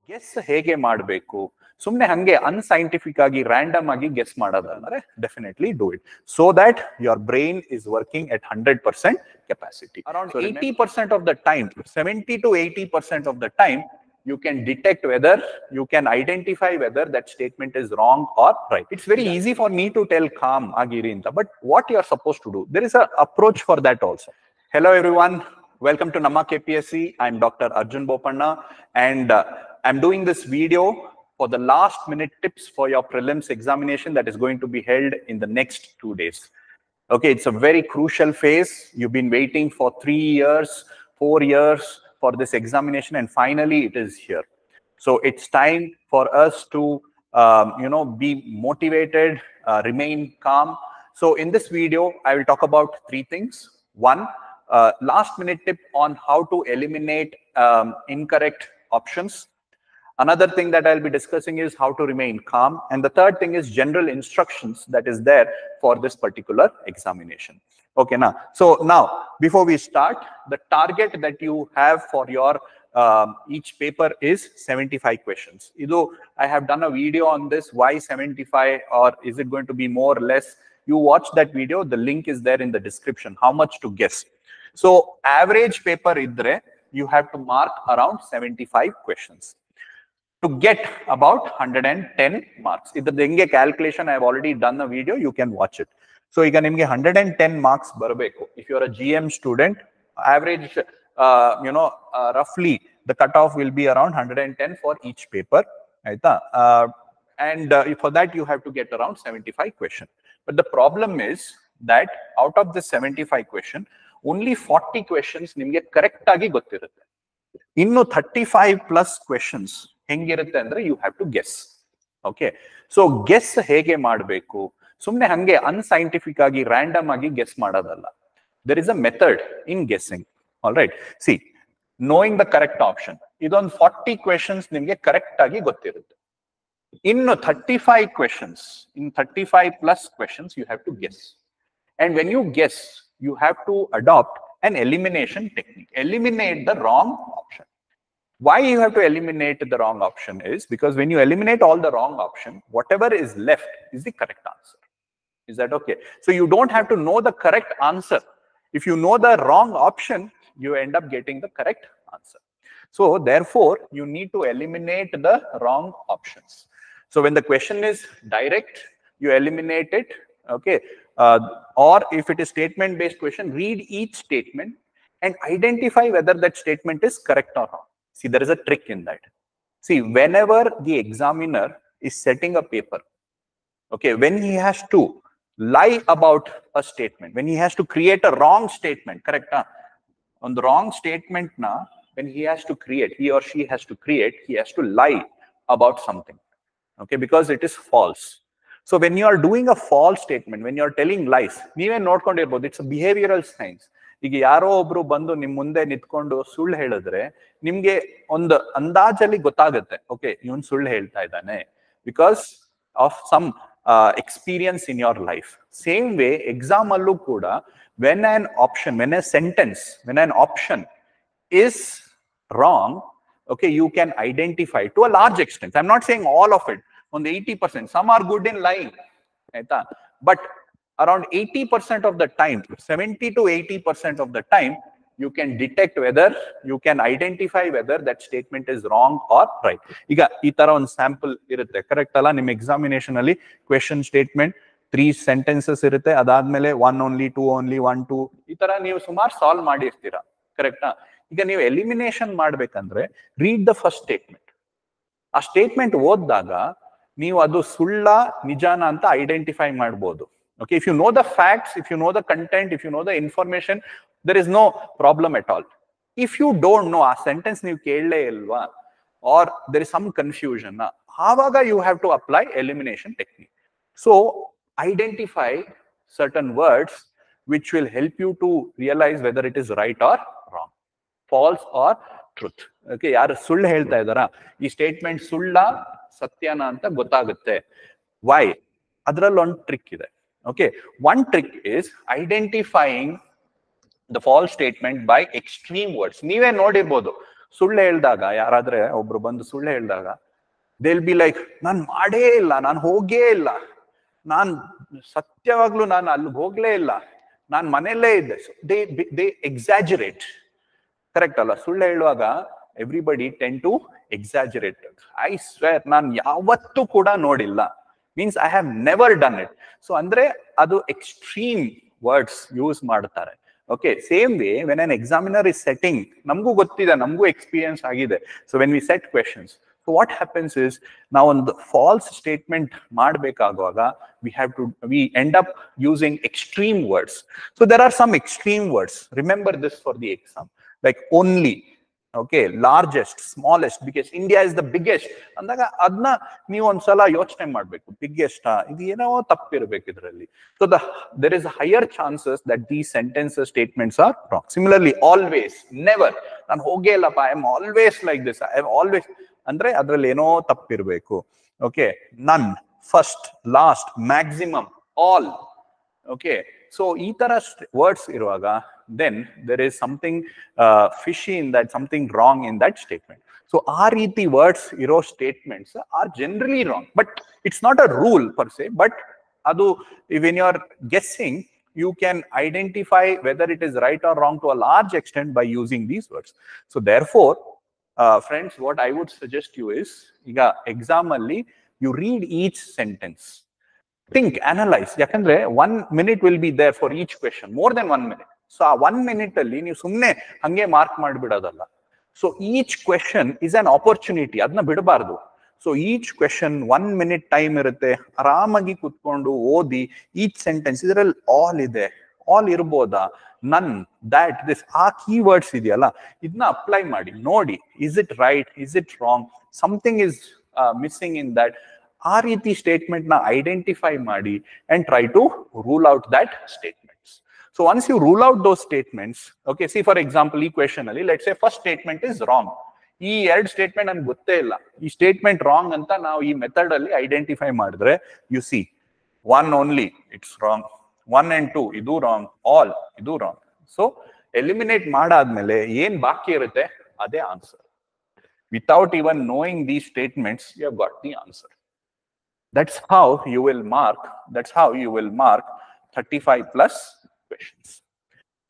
Guess ಹೇಗೆ ಮಾಡಬೇಕು? ಸುಮ್ಮನೆ ಹಂಗೆ ಅನ್ಸೈಂಟಿಫಿಕ್ ಆಗಿ ರ್ಯಾಂಡಮ್ ಆಗಿ ಗೆಸ್ ಮಾಡೋದಂದ್ರೆ definitely do it so that your brain is working at 100% capacity. Around 80% of the time, 70 to 80% of the time, you can detect whether you can identify whether that statement is wrong or right. It's very easy for me to tell calm agirinta, but what you are supposed to do, there is an approach for that also. Hello everyone, welcome to Namma KPSC. I'm Dr. Arjun Bopanna, and I'm doing this video for the last minute tips for your prelims examination that is going to be held in the next 2 days. Okay, it's a very crucial phase. You've been waiting for 3 years, 4 years for this examination, and finally it is here. So it's time for us to, be motivated, remain calm. So in this video, I will talk about 3 things. One, last minute tip on how to eliminate incorrect options. Another thing that I'll be discussing is how to remain calm. And the third thing is general instructions that is there for this particular examination. Okay, now, before we start, the target that you have for your each paper is 75 questions. I have done a video on this, why 75, or is it going to be more or less? You watch that video, the link is there in the description, how much to guess. So average paper idre, you have to mark around 75 questions. To get about 110 marks. If the calculation, I have already done a video, you can watch it. So you can get 110 marks barbeko. If you're a GM student, average, roughly the cutoff will be around 110 for each paper. And for that, you have to get around 75 questions. But the problem is that out of the 75 question, only 40 questions nimge correct agi gottirutte. Innu 35 plus questions ಹೆಂಗಿರುತ್ತೆ ಅಂದ್ರೆ you have to guess. Okay, so guess ಹೇಗೆ ಮಾಡಬೇಕು? ಸುಮ್ಮನೆ ಹಂಗೆ unscientific ಆಗಿ random ಆಗಿ guess ಮಾಡೋದಲ್ಲ. There is a method in guessing. All right, see, knowing the correct option, ಇದೊಂದು 40 ಕ್ವೆಶನ್ಸ್ ನಿಮ್ಗೆ ಕರೆಕ್ಟ್ ಆಗಿ ಗೊತ್ತಿರುತ್ತೆ. ಇನ್ನು 35 questions, in 35 plus questions you have to guess. And when you guess, you have to adapt an elimination technique. Eliminate the wrong option. Why you have to eliminate the wrong option is because when you eliminate all the wrong option, whatever is left is the correct answer. Is that okay? So you don't have to know the correct answer. If you know the wrong option, you end up getting the correct answer. So therefore, you need to eliminate the wrong options. So when the question is direct, you eliminate it. Okay. Or if it is statement-based question, read each statement and identify whether that statement is correct or wrong. See, there is a trick in that. See, whenever the examiner is setting a paper, okay, when he has to lie about a statement, when he has to create a wrong statement, correct? On the wrong statement, when he has to create, he or she has to create, he has to lie about something, okay, because it is false. So when you are doing a false statement, when you are telling lies, ನೀವೇ ನೋಡ್ಕೊಂಡಿರ್ಬೋದು, it's a behavioral science. ಈಗ ಯಾರೋ ಒಬ್ರು ಬಂದು ನಿಮ್ ಮುಂದೆ ನಿಂತ್ಕೊಂಡು ಸುಳ್ಳು ಹೇಳಿದ್ರೆ ನಿಮ್ಗೆ ಒಂದು ಅಂದಾಜಲ್ಲಿ ಗೊತ್ತಾಗುತ್ತೆ, ಓಕೆ, ಇವನ್ ಸುಳ್ಳು ಹೇಳ್ತಾ ಇದ್ದಾನೆ, because of some experience in your life. Same way exam ಅಲ್ಲೂ ಕೂಡ when an option is wrong, okay, you can identify to a large extent. I'm not saying all of it, on the 80%. Some are good in lying, but around 80% of the time, 70 to 80% of the time, you can detect whether, you can identify whether that statement is wrong or right. Iga ee tara on sample irutte, correct alla? Nim examination alli question statement 3 sentences irutte, adadmele 1 only, 2 only, 1 2 ee tara ನೀವು ಸುಮಾರು solve ಮಾಡಿರ್ತೀರಾ, ಕರೆಕ್ಟಾ? ಈಗ ನೀವು elimination ಮಾಡ್ಬೇಕಂದ್ರೆ read the first statement. ಆ statement ಓದಿದಾಗ ನೀವು ಅದು ಸುಳ್ಳ ನಿಜಾನ ಅಂತ ಐಡೆಂಟಿಫೈ ಮಾಡ್ಬೋದು. Okay, if you know the facts, if you know the content, if you know the information, there is no problem at all. If you don't know, a sentence ನೀವು ಕೇಳಲೇ ಇಲ್ವಾ, or there is some confusion, ಆವಾಗ you have to apply elimination technique. So identify certain words which will help you to realize whether it is right or wrong, false or truth. Okay, ಯಾರು ಸುಳ್ಳು ಹೇಳ್ತಾ ಇದ್ದಾರಾ, ಈ statement ಸುಳ್ಳ ಸತ್ಯನ ಅಂತ ಗೊತ್ತಾಗುತ್ತೆ. Why? ಅದರಲ್ಲಿ ಒಂದು ಟ್ರಿಕ್ ಇದೆ. Okay, one trick is identifying the false statement by extreme words. ನೀವೇ ನೋಡಿರ್ಬೋದು, ಸುಳ್ಳು ಹೇಳ್ದಾಗ, ಯಾರಾದ್ರೆ ಒಬ್ರು ಬಂದು ಸುಳ್ಳು ಹೇಳ್ದಾಗ, they'll be like, ನಾನು ಮಾಡೇ ಇಲ್ಲ, ನಾನು ಹೋಗೇ ಇಲ್ಲ, ನಾನ್ ಸತ್ಯವಾಗ್ಲೂ ನಾನು ಅಲ್ಲಿಗೆ ಹೋಗ್ಲೇ ಇಲ್ಲ, ನಾನು ಮನೆಯಲ್ಲೇ ಇದ್ದೆ. They exaggerate. ಕರೆಕ್ಟ್ ಅಲ್ಲ? ಸುಳ್ಳು ಹೇಳುವಾಗ everybody tend to exaggerate. I swear ನಾನು ಯಾವತ್ತೂ ಕೂಡ ನೋಡಿಲ್ಲ, means I have never done it. So ಅಂದ್ರೆ ಅದು ಎಕ್ಸ್ಟ್ರೀಮ್ ವರ್ಡ್ಸ್ ಯೂಸ್ ಮಾಡ್ತಾರೆ. Okay, same way when an examiner is setting, ನಮಗೂ ಗೊತ್ತಿದೆ, ನಮಗೂ ಎಕ್ಸ್ಪೀರಿಯನ್ಸ್ ಆಗಿದೆ. So when we set questions, so what happens is, ನಾವೊಂದು false statement ಮಾಡಬೇಕಾಗುವಾಗ we end up using extreme words. So there are some extreme words. Remember this for the exam, like only, okay, largest, smallest, because India is the biggest. ಅಂದಾಗ ಅದನ್ನ ನೀವು ಒಂದ್ಸಲ ಯೋಚನೆ ಮಾಡಬೇಕು, biggest ಇದು ಏನೋ ತಪ್ಪಿರಬೇಕು ಇದರಲ್ಲಿ. So there is a higher chances that these sentences, statements are wrong. Similarly, always, never, ನಾನು ಹೋಗೇ ಇಲ್ಲಪ್ಪ, I am always like this, I am always, ಅಂದ್ರೆ ಅದ್ರಲ್ಲಿ ಏನೋ ತಪ್ಪಿರ್ಬೇಕು. Okay, none, first, last, maximum, all. Okay, so ಈ ತರ words ಇರುವಾಗ then there is something fishy in that, something wrong in that statement. So ಆ ರೀತಿ ವರ್ಡ್ಸ್ ಇರೋ statements are generally wrong, but it's not a rule per se, but ಅದು when you are guessing, you can identify whether it is right or wrong to a large extent by using these words. So therefore, friends, what I would suggest you is, iga exam alli you read each sentence, think, analyze. Yakandre 1 minute will be there for each question, more than 1 minute. So a 1 minute alli ನೀವು ಸುಮ್ಮನೆ ಹಂಗೆ mark ಮಾಡಿಬಿಡೋದಲ್ಲ. So each question is an opportunity, ಅದನ್ನ ಬಿಡಬಾರ್ದು. So each question 1 minute time ಇರುತ್ತೆ, ಆರಾಮಾಗಿ ಕುತ್ಕೊಂಡು ಓದಿ ಈಚ್ ಸೆಂಟೆನ್ಸ್. ಇದರಲ್ಲಿ ಆಲ್ ಇದೆ, ಆಲ್ ಇರ್ಬೋದಾ, ನನ್, ದ್ಯಾಟ್, ದಿಸ್, ಆ ಕೀವರ್ಡ್ಸ್ ಇದೆಯಲ್ಲ, ಇದನ್ನ ಅಪ್ಲೈ ಮಾಡಿ ನೋಡಿ. Is it right, is it wrong, something is missing in that. ಆ ರೀತಿ ಸ್ಟೇಟ್ಮೆಂಟ್ ನ ಐಡೆಂಟಿಫೈ ಮಾಡಿ and try to rule out that statements. So once you rule out those statements, okay, see for example ಈ question ಅಲ್ಲಿ let's say first statement is wrong. ಈ 2 statement ನನ್ಗೆ ಗೊತ್ತೇ ಇಲ್ಲ, ಈ ಸ್ಟೇಟ್ಮೆಂಟ್ ರಾಂಗ್ ಅಂತ ನಾವು ಈ ಮೆಥಡ್ ಅಲ್ಲಿ ಐಡೆಂಟಿಫೈ ಮಾಡಿದ್ರೆ, you see 1 only, it's wrong, 1 and 2 ಇದು ರಾಂಗ್, ಆಲ್ ಇದು ರಾಂಗ್. ಸೊ ಎಲಿಮಿನೇಟ್ ಮಾಡಾದ್ಮೇಲೆ ಏನ್ ಬಾಕಿ ಇರುತ್ತೆ ಅದೇ answer. Without even knowing these statements, you have got the answer. That's how you will mark 35 plus questions.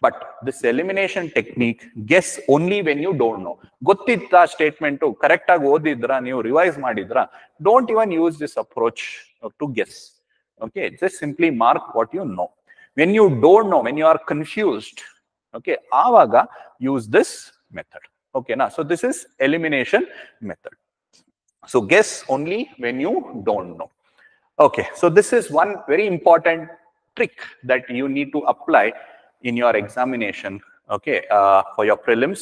But this elimination technique, guess only when you don't know. ಗೊತ್ತಿತ್ತಾ statement correct ಆಗಿ ಓದಿದ್ರ, ನೀವು revise ಮಾಡಿದ್ರ, don't even use this approach to guess. Okay, just simply mark what you know. When you don't know, when you are confused, okay, ಆವಾಗ use this method. Okay, now so this is elimination method. So guess only when you don't know. Okay, so this is one very important trick that you need to apply in your examination, okay, for your prelims.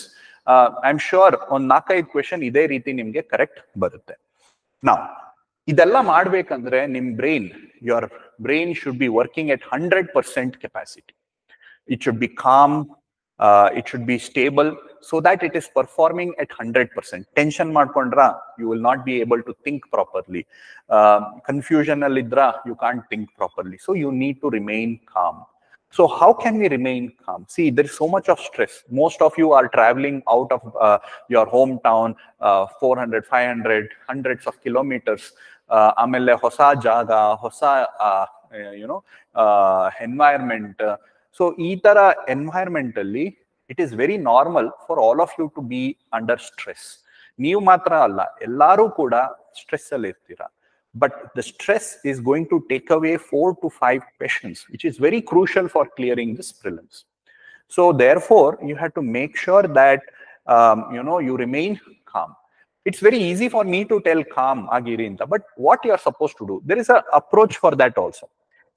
I'm sure on 4-5 question ಇದೇ ರೀತಿ ನಿಮಗೆ correct ಬರುತ್ತೆ. Now, ಇದೆಲ್ಲ ಮಾಡ್ಬೇಕಂದ್ರೆ ನಿಮ್ your brain should be working at 100% capacity. It should be calm, it should be stable, so that it is performing at 100%. Tension ಮಾಡ್ಕೊಂಡ್ರಾ, you will not be able to think properly. Confusion allidra, you can't think properly. So you need to remain calm. So how can we remain calm? See, there is so much of stress. Most of you are traveling out of your hometown, 400, 500, hundreds of kilometers. Amele hosa jaga, hosa, environment. So ee tara environment alli, it is very normal for all of you to be under stress. Neevu matra alla, ellaru kuda stress alli irtira. But the stress is going to take away 4 to 5 questions, which is very crucial for clearing this prelims. So therefore, you have to make sure that you remain calm. It's very easy for me to tell calm agirinta, but what you are supposed to do, there is an approach for that also.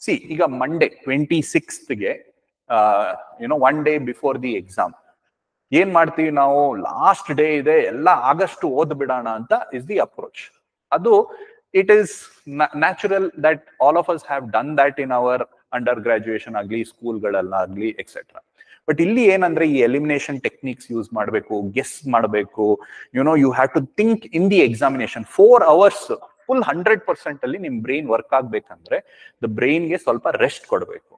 See, iga Monday 26th ge, 1 day before the exam, ಏನ್ ಮಾಡ್ತೀವಿ ನಾವು, last day ಇದೆ, ಎಲ್ಲ August ಓದ್ಬಿಡೋಣ ಅಂತ is the approach. ಅದು it is natural that all of us have done that in our undergraduation agli, school galalla agli, etc. But illi ಏನಂದ್ರೆ ಈ elimination techniques use ಮಾಡಬೇಕು, ಗೆಸ್ ಮಾಡಬೇಕು. you have to think in the examination 4 hours full 100% ಅಲ್ಲಿ ನಿಮ್ brain work ಆಗ್ಬೇಕಂದ್ರೆ the brain ಗೆ ಸ್ವಲ್ಪ rest ಕೊಡಬೇಕು.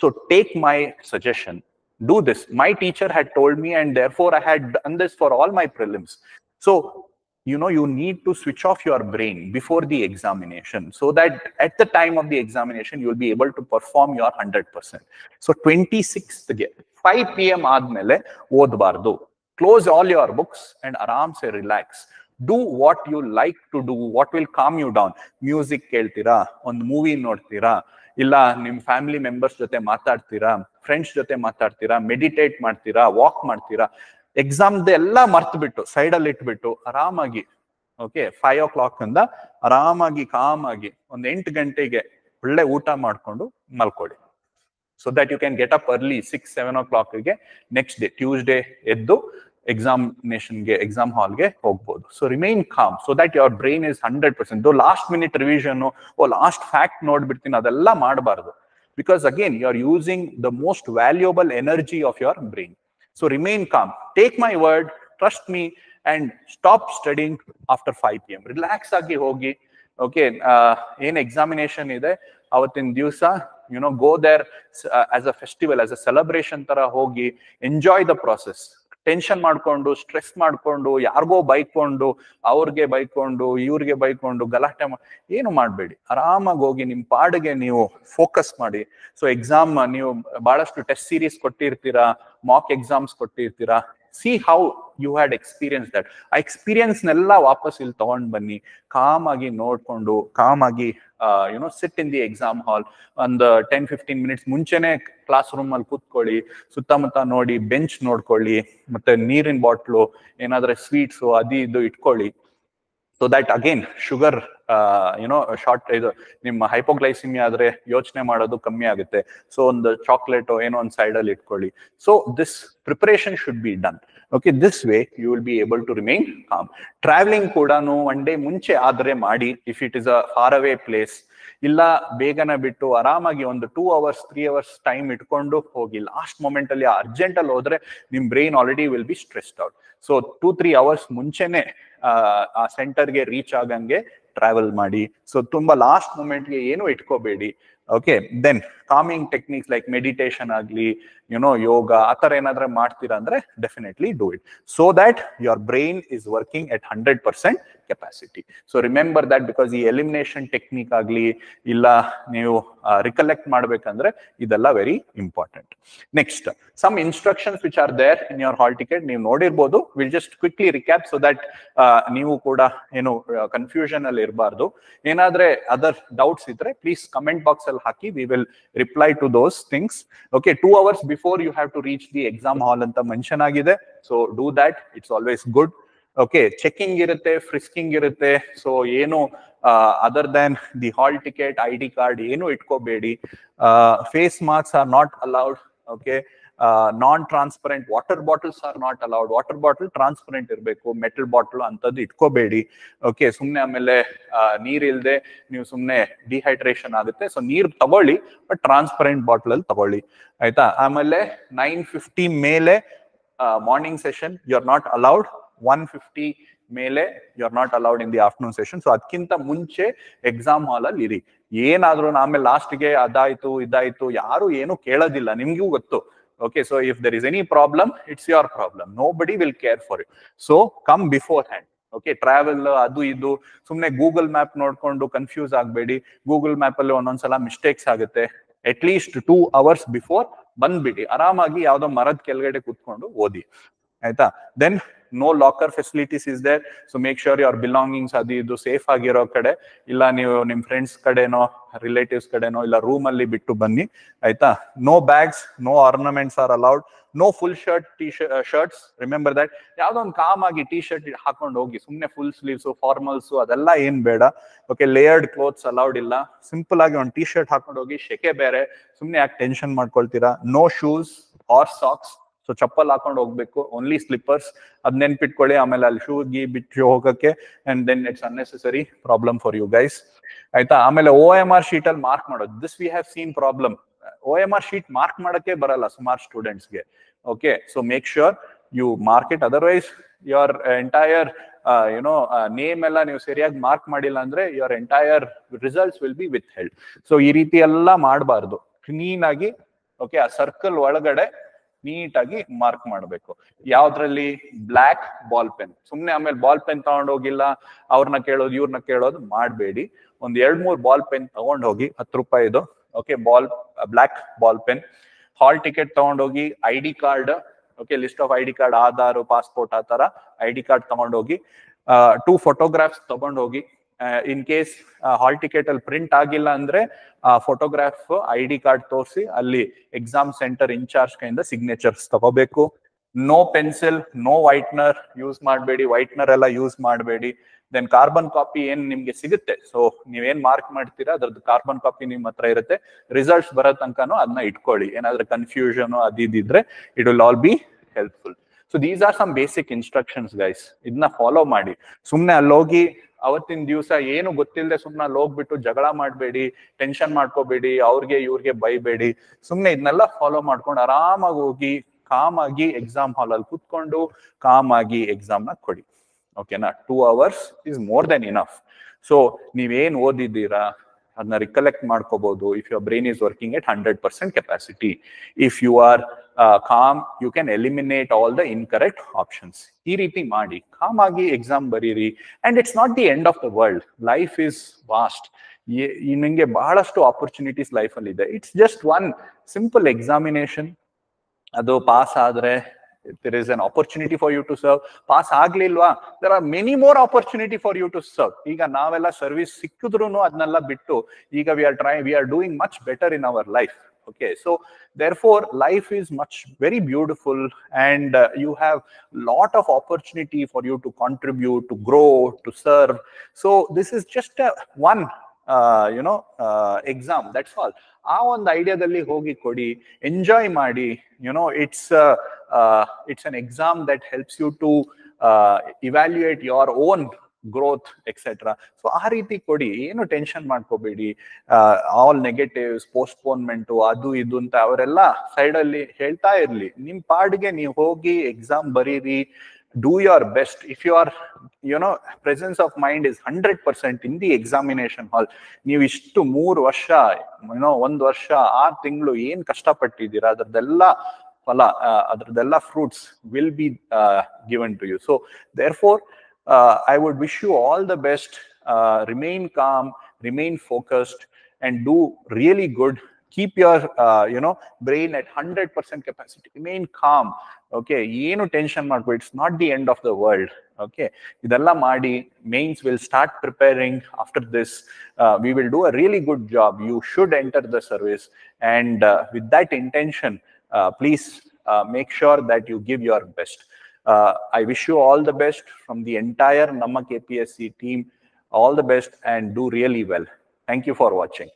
So take my suggestion, do this. My teacher had told me, and therefore I had done this for all my prelims. So, you know, you need to switch off your brain before the examination so that at the time of the examination, you'll be able to perform your 100%. So 26th, 5 p.m. ಆದ್ಮೇಲೆ ಓದಬಾರ್ದು. Close all your books and ಆರಾಮ್ಸೆ relax. Do what you like to do, what will calm you down. Music ಕೇಳ್ತೀರಾ, ಒಂದು movie ನೋಡ್ತೀರಾ, ಇಲ್ಲ ನಿಮ್ family members ಜೊತೆ ಮಾತಾಡ್ತೀರಾ, friends ಜೊತೆ ಮಾತಾಡ್ತೀರಾ, ಮೆಡಿಟೇಟ್ ಮಾಡ್ತೀರಾ, ವಾಕ್ ಮಾಡ್ತೀರಾ. ಎಕ್ಸಾಮ್ದು ಎಲ್ಲ ಮರ್ತು ಬಿಟ್ಟು ಸೈಡಲ್ಲಿ ಇಟ್ಬಿಟ್ಟು ಆರಾಮಾಗಿ, ಓಕೆ, 5 o'clock ಇಂದ ಆರಾಮಾಗಿ ಕಾಮಾಗಿ ಒಂದು 8 ಗಂಟೆಗೆ ಒಳ್ಳೆ ಊಟ ಮಾಡ್ಕೊಂಡು ಮಲ್ಕೊಳ್ಳಿ. So that you can get up early 6-7 o'clock next day Tuesday ಎದ್ದು ಎಕ್ಸಾಮಿನೇಷನ್ಗೆ ಎಕ್ಸಾಮ್ ಹಾಲ್ಗೆ ಹೋಗ್ಬೋದು. So remain calm so that your brain is 100%. Last minute revision, last fact ನೋಡ್ಬಿಡ್ತೀನಿ, ಅದೆಲ್ಲ ಮಾಡಬಾರ್ದು. Because again you are using the most valuable energy of your brain. So remain calm, take my word, trust me, and stop studying after 5 p.m. Relax ಆಗಿ ಹೋಗಿ. Okay, ಏನ್ examination ಇದೆ ಅವತ್ತಿನ ದಿವಸ, you know, go there as a festival, as a celebration ತರ ಹೋಗಿ enjoy the process. Tension ಮಾಡ್ಕೊಂಡು, stress ಮಾಡ್ಕೊಂಡು, ಯಾರಿಗೋ ಬೈಕೊಂಡು, ಅವ್ರಿಗೆ ಬೈಕೊಂಡು, ಇವ್ರಿಗೆ ಬೈಕೊಂಡು, ಗಲಾಟೆ ಏನು ಮಾಡಬೇಡಿ. ಆರಾಮಾಗಿ ಹೋಗಿ ನಿಮ್ ಪಾಡಿಗೆ ನೀವು ಫೋಕಸ್ ಮಾಡಿ. ಸೊ ಎಕ್ಸಾಮ್ ನೀವು ಬಹಳಷ್ಟು ಟೆಸ್ಟ್ ಸೀರೀಸ್ ಕೊಟ್ಟಿರ್ತೀರಾ, ಮಾಕ್ ಎಕ್ಸಾಮ್ಸ್ ಕೊಟ್ಟಿರ್ತೀರಾ. See how you had experience that. ಆ ಎಕ್ಸ್ಪೀರಿಯನ್ಸ್ ನೆಲ್ಲ ವಾಪಸ್ ಇಲ್ಲಿ ತಗೊಂಡ್ ಬನ್ನಿ. ಕಾಮಾಗಿ ನೋಡ್ಕೊಂಡು, ಕಾಮಾಗಿ you know sit in the exam hall. ಒಂದು 10-15 minutes ಮುಂಚೆನೆ ಕ್ಲಾಸ್ ರೂಮ್ ಅಲ್ಲಿ ಕೂತ್ಕೊಳ್ಳಿ, ಸುತ್ತಮುತ್ತ ನೋಡಿ, ಬೆಂಚ್ ನೋಡ್ಕೊಳ್ಳಿ, ಮತ್ತೆ ನೀರಿನ ಬಾಟ್ಲು, ಏನಾದ್ರೆ ಸ್ವೀಟ್ಸು ಅದು ಇದು ಇಟ್ಕೊಳ್ಳಿ. So that again sugar YONO short ಇದು ನಿಮ್ಮ ಹೈಪೋಗ್ಲೈಸಿಮಿಯಾ ಆದ್ರೆ ಯೋಚನೆ ಮಾಡೋದು ಕಮ್ಮಿ ಆಗುತ್ತೆ. ಸೊ ಒಂದು ಚಾಕ್ಲೇಟ್ ಏನೋ ಒಂದು ಸೈಡ್ ಅಲ್ಲಿ ಇಟ್ಕೊಳ್ಳಿ. So this preparation should be done. Okay, this way you will be able to remain calm. Travelling ಕೂಡ 1 day ಮುಂಚೆ ಆದ್ರೆ ಮಾಡಿ, if it is a far away place. ಇಲ್ಲ ಬೇಗನೆ ಬಿಟ್ಟು ಆರಾಮಾಗಿ ಒಂದು 2 hours 3 hours ಟೈಮ್ ಇಟ್ಕೊಂಡು ಹೋಗಿ. ಲಾಸ್ಟ್ ಮೊಮೆಂಟ್ ಅಲ್ಲಿ ಅರ್ಜೆಂಟ್ ಅಲ್ಲಿ ಹೋದ್ರೆ ನಿಮ್ brain already will be stressed out. So 2-3 hours ಮುಂಚೆನೆ ಆ ಸೆಂಟರ್ಗೆ ರೀಚ್ ಆಗಂಗೆ ಟ್ರಾವೆಲ್ ಮಾಡಿ. ಸೊ ತುಂಬಾ ಲಾಸ್ಟ್ ಮೂಮೆಂಟ್ಗೆ ಏನು ಇಟ್ಕೋಬೇಡಿ. Okay, then calming techniques like meditation ಆಗ್ಲಿ, ಯುನೋ ಯೋಗ, ಆ ತರ ಏನಾದ್ರೆ ಮಾಡ್ತೀರಾ ಅಂದ್ರೆ definitely do it, so that your brain is working at 100% capacity. So remember that, because ಈ ಎಲಿಮಿನೇಷನ್ ಟೆಕ್ನಿಕ್ ಆಗ್ಲಿ, ಇಲ್ಲ ನೀವು ರಿಕಲೆಕ್ಟ್ ಮಾಡ್ಬೇಕಂದ್ರೆ ಇದೆಲ್ಲ very important. Next, some instructions which are there in your hall ticket. ನೀವು ನೋಡಿರ್ಬೋದು. Will just quickly recap so that ನೀವು ಕೂಡ ಏನು ಕನ್ಫ್ಯೂಷನ್ ಅಲ್ಲಿ ಇರಬಾರ್ದು. ಏನಾದ್ರೆ ಅದರ್ ಡೌಟ್ಸ್ ಇದ್ರೆ ಪ್ಲೀಸ್ ಕಮೆಂಟ್ ಬಾಕ್ಸ್ ಅಲ್ಲಿ ಹಾಕಿ. We will reply to those things. Okay, 2 hours before you have to reach the exam hall ಅಂತ ಮೆನ್ಷನ್ ಆಗಿದೆ. So do that, it's always good. Okay, checking ಇರುತ್ತೆ, frisking ಇರುತ್ತೆ. So ಏನು other than the hall ticket, ID card ಏನು ಇಟ್ಕೋಬೇಡಿ. Face masks are not allowed. Okay, non transparent water bottles are not allowed. Water bottle transparent ಇರಬೇಕು, metal bottle ಅಂತದ್ದು ಇಟ್ಕೋಬೇಡಿ. Okay, ಸುಮ್ನೆ ಆಮೇಲೆ ನೀರ್ ಇಲ್ದೆ ನೀವು ಸುಮ್ನೆ ಡಿಹೈಡ್ರೇಷನ್ ಆಗುತ್ತೆ. ಸೊ ನೀರ್ ತಗೊಳ್ಳಿ, ಬಟ್ ಟ್ರಾನ್ಸ್ಪರೆಂಟ್ ಬಾಟಲ್ ಅಲ್ಲಿ ತಗೊಳ್ಳಿ, ಆಯ್ತಾ. ಆಮೇಲೆ 9:50 ಮೇಲೆ morning session you are not allowed. 1:50 ಮೇಲೆ you are not allowed in the afternoon session. So ಅದಕ್ಕಿಂತ ಮುಂಚೆ ಎಕ್ಸಾಮ್ ಹಾಲ್ ಅಲ್ಲಿ ಇರಿ. ಏನಾದ್ರೂ ಆಮೇಲೆ ಲಾಸ್ಟ್ಗೆ ಅದಾಯ್ತು ಇದಾಯ್ತು ಯಾರು ಏನು ಕೇಳೋದಿಲ್ಲ, ನಿಮ್ಗೂ ಗೊತ್ತು. Okay, so if there is any problem, it's your problem. Nobody will care for it. So come beforehand. Okay, travel adu idu sumne Google map nodkondu confuse ಆಗಬೇಡಿ. Google map ಅಲ್ಲಿ ಒಂದೊಂದ್ಸಲ ಮಿಸ್ಟೇಕ್ಸ್ ಆಗುತ್ತೆ. At least 2 hours before ಬಂದ್ಬಿಡಿ. ಆರಾಮಾಗಿ ಯಾವ್ದೋ ಮರದ ಕೆಳಗಡೆ ಕೂತ್ಕೊಂಡು ಓದಿ, ಆಯ್ತಾ. Then no locker facilities is there, so make sure your belongings adi idu safe agiro kade, illa ನೀವು ನಿಮ್ಮ ಫ್ರೆಂಡ್ಸ್ ಕಡೆನೋ ರಿಲೇಟಿವ್ಸ್ ಕಡೆನೋ ಇಲ್ಲ ರೂಮ್ ಅಲ್ಲಿ ಬಿಟ್ಟು ಬನ್ನಿ, ಆಯ್ತಾ. no bags, no ornaments are allowed, no full shirt shirts, remember that. ಯಾವ್ದೋ ಒಂದು ಕಾಮಾಗಿ T shirt ಹಾಕೊಂಡು ಹೋಗಿ, ಸುಮ್ನೆ ಫುಲ್ ಸ್ಲೀವ್ಸ್ ಫಾರ್ಮಲ್ಸ್ ಅದೆಲ್ಲ ಏನ್ ಬೇಡ. ಓಕೆ, ಲೇಯರ್ಡ್ ಕ್ಲೋತ್ಸ್ ಅಲೌಡ್ ಇಲ್ಲ. ಸಿಂಪಲ್ ಆಗಿ ಒಂದು ಟಿ ಶರ್ಟ್ ಹಾಕೊಂಡು ಹೋಗಿ, ಶೆಕೆ ಬೇರೆ, ಸುಮ್ನೆ ಯಾಕೆ ಟೆನ್ಷನ್ ಮಾಡ್ಕೊಳ್ತೀರಾ. no shoes or socks, so ಚಪ್ಪಲ್ ಹಾಕೊಂಡು ಹೋಗ್ಬೇಕು, ಓನ್ಲಿ ಸ್ಲಿಪ್ಪರ್ಸ್. ಅದ್ ನೆನ್ಪಿಟ್ಕೊಳ್ಳಿ, ಆಮೇಲೆ ಅಲ್ಲಿ ಶೂ ಗಿ ಬಿಟ್ಟು ಹೋಗಕ್ಕೆ, and then it's unnecessary problem for you guys, okay. ಆಮೇಲೆ OMR ಶೀಟ್ ಅಲ್ಲಿ ಮಾರ್ಕ್ ಮಾಡೋದು, this we have seen problem. OMR sheet mark ಮಾಡಕ್ಕೆ ಬರಲ್ಲ ಸುಮಾರು ಸ್ಟೂಡೆಂಟ್ಸ್ಗೆ. Okay, so make sure you mark it, otherwise your entire name ಎಲ್ಲ ನೀವು ಸರಿಯಾಗಿ ಮಾರ್ಕ್ ಮಾಡಿಲ್ಲ ಅಂದ್ರೆ your entire results will be withheld. So ಈ ರೀತಿ ಎಲ್ಲ ಮಾಡಬಾರ್ದು, ಕ್ಲೀನ್ ಆಗಿ. ಓಕೆ, ಆ ಸರ್ಕಲ್ ಒಳಗಡೆ ನೀಟಾಗಿ ಮಾರ್ಕ್ ಮಾಡಬೇಕು. ಯಾವ್ದ್ರಲ್ಲಿ? Black ball pen. ಸುಮ್ನೆ ಆಮೇಲೆ ಬಾಲ್ ಪೆನ್ ತಗೊಂಡೋಗಿಲ್ಲ, ಅವ್ರನ್ನ ಕೇಳೋದು ಇವ್ರನ್ನ ಕೇಳೋದು ಮಾಡಬೇಡಿ. ಒಂದ್ 2-3 ಬಾಲ್ ಪೆನ್ ತಗೊಂಡೋಗಿ, 10 ರೂಪಾಯಿದು, okay, black ball pen. Hall ticket ತಗೊಂಡೋಗಿ, ID card, okay, list of ID card, Aadhaar, passport, ಆ ತರ ID ಕಾರ್ಡ್ ತಗೊಂಡೋಗಿ, 2 ಫೋಟೋಗ್ರಾಫ್ಸ್ ತಗೊಂಡೋಗಿ. ಇನ್ ಕೇಸ್ ಹಾಲ್ ಟಿಕೆಟ್ ಅಲ್ಲಿ ಪ್ರಿಂಟ್ ಆಗಿಲ್ಲ ಅಂದ್ರೆ ಫೋಟೋಗ್ರಾಫ್, ID ಕಾರ್ಡ್ ತೋರಿಸಿ ಅಲ್ಲಿ ಎಕ್ಸಾಮ್ ಸೆಂಟರ್ ಇನ್ಚಾರ್ಜ್ ಕೈಯಿಂದ ಸಿಗ್ನೇಚರ್ಸ್ ತಗೋಬೇಕು. No pencil, no whitener use ಮಾಡಬೇಡಿ, ವೈಟ್ನರ್ ಎಲ್ಲ ಯೂಸ್ ಮಾಡಬೇಡಿ. ದೆನ್ ಕಾರ್ಬನ್ ಕಾಪಿ ಏನ್ ನಿಮ್ಗೆ ಸಿಗುತ್ತೆ, ಸೊ ನೀವೇನ್ ಮಾರ್ಕ್ ಮಾಡ್ತೀರಾ ಅದ್ರದ್ದು ಕಾರ್ಬನ್ ಕಾಪಿ ನಿಮ್ ಹತ್ರ ಇರುತ್ತೆ. ರಿಸಲ್ಟ್ಸ್ ಬರೋ ತನಕನೂ ಅದನ್ನ ಇಟ್ಕೊಳ್ಳಿ. ಏನಾದ್ರೂ ಕನ್ಫ್ಯೂಷನ್ ಅದಿದ್ರೆ it will all be helpful. So these are some basic instructions guys. ಇದನ್ನ ಫಾಲೋ ಮಾಡಿ. ಸುಮ್ನೆ ಅಲ್ಲೋಗಿ ಅವತ್ತಿನ ದಿವಸ ಏನು ಗೊತ್ತಿಲ್ಲದೆ ಸುಮ್ನೆ ಅಲ್ಲಿ ಹೋಗ್ಬಿಟ್ಟು ಜಗಳ ಮಾಡಬೇಡಿ, ಟೆನ್ಷನ್ ಮಾಡ್ಕೋಬೇಡಿ, ಅವ್ರಿಗೆ ಇವ್ರಿಗೆ ಬೈಬೇಡಿ. ಸುಮ್ನೆ ಇದನ್ನೆಲ್ಲ ಫಾಲೋ ಮಾಡ್ಕೊಂಡು ಆರಾಮಾಗಿ ಹೋಗಿ ಕಾಮ್ ಆಗಿ ಎಕ್ಸಾಮ್ ಹಾಲ್ ಅಲ್ಲಿ ಕೂತ್ಕೊಂಡು ಕಾಮ್ ಆಗಿ ಎಕ್ಸಾಮ್ ನ ಕೊಡಿ. ಓಕೆನಾ? 2 hours is more than enough. So ನೀವೇನ್ ಓದಿದ್ದೀರಾ ಅದನ್ನ ರಿಕಲೆಕ್ಟ್ ಮಾಡ್ಕೋಬಹುದು. If your brain is working at 100% capacity. If you are calm, you can eliminate all the incorrect options. ಈ ರೀತಿ ಮಾಡಿ ಕಾಮ್ ಆಗಿ ಎಕ್ಸಾಮ್ ಬರೀರಿ. And it's not the end of the world. Life is vast. ನಿಮಗೆ ಬಹಳಷ್ಟು opportunities life ಅಲ್ಲಿ ಇದೆ. It's just one simple examination. ಅದು ಪಾಸ್ ಆದ್ರೆ there is an opportunity for you to serve. Pass ಆಗ್ಲಿಲ್ವಾ, there are many more opportunity for you to serve. ಈಗ ನಾವೆಲ್ಲ service ಸಿಕ್ಕಿದ್ರು ಅದನ್ನೆಲ್ಲ ಬಿಟ್ಟು ಈಗ we are doing much better in our life. Okay, so therefore life is very beautiful, and you have lot of opportunity for you to contribute, to grow, to serve. So this is just one exam, that's all. ಆ ಒಂದು ಐಡಿಯಾದಲ್ಲಿ ಹೋಗಿ ಕೊಡಿ, enjoy ಮಾಡಿ. it's an exam that helps you to evaluate your own growth, etc. So ಆ ರೀತಿ ಕೊಡಿ, ಏನು tension ಮಾಡ್ಕೋಬೇಡಿ. ಆಲ್ ನೆಗೆಟಿವ್ಸ್, ಪೋಸ್ಟ್ಪೋನ್ಮೆಂಟ್, ಅದು ಇದು ಅಂತ ಅವರೆಲ್ಲ ಸೈಡ್ ಅಲ್ಲಿ ಹೇಳ್ತಾ ಇರ್ಲಿ. ನಿಮ್ ಪಾಡಿಗೆ ನೀವು ಹೋಗಿ ಎಕ್ಸಾಮ್ ಬರೀರಿ. Do your best. If your presence of mind is 100% in the examination hall, ನೀವು ಇಷ್ಟು 3 ವರ್ಷ 1 ವರ್ಷ 6 ತಿಂಗಳು ಏನ್ ಕಷ್ಟಪಟ್ಟಿದ್ದೀರಾ ಅದರದೆಲ್ಲ ಫಲ, ಅದರದೆಲ್ಲ fruits will be given to you. So therefore I would wish you all the best. Remain calm, remain focused, and do really good. Keep your brain at 100% capacity. Remain calm. Okay, ಏನು tension ಮಾಡ್ಕೋ, it's not the end of the world. Okay, ಇದೆಲ್ಲ ಮಾಡಿ mains will start preparing after this. We will do a really good job. You should enter the service, and with that intention, please make sure that you give your best. I wish you all the best from the entire Namma KPSC team. All the best and do really well. Thank you for watching.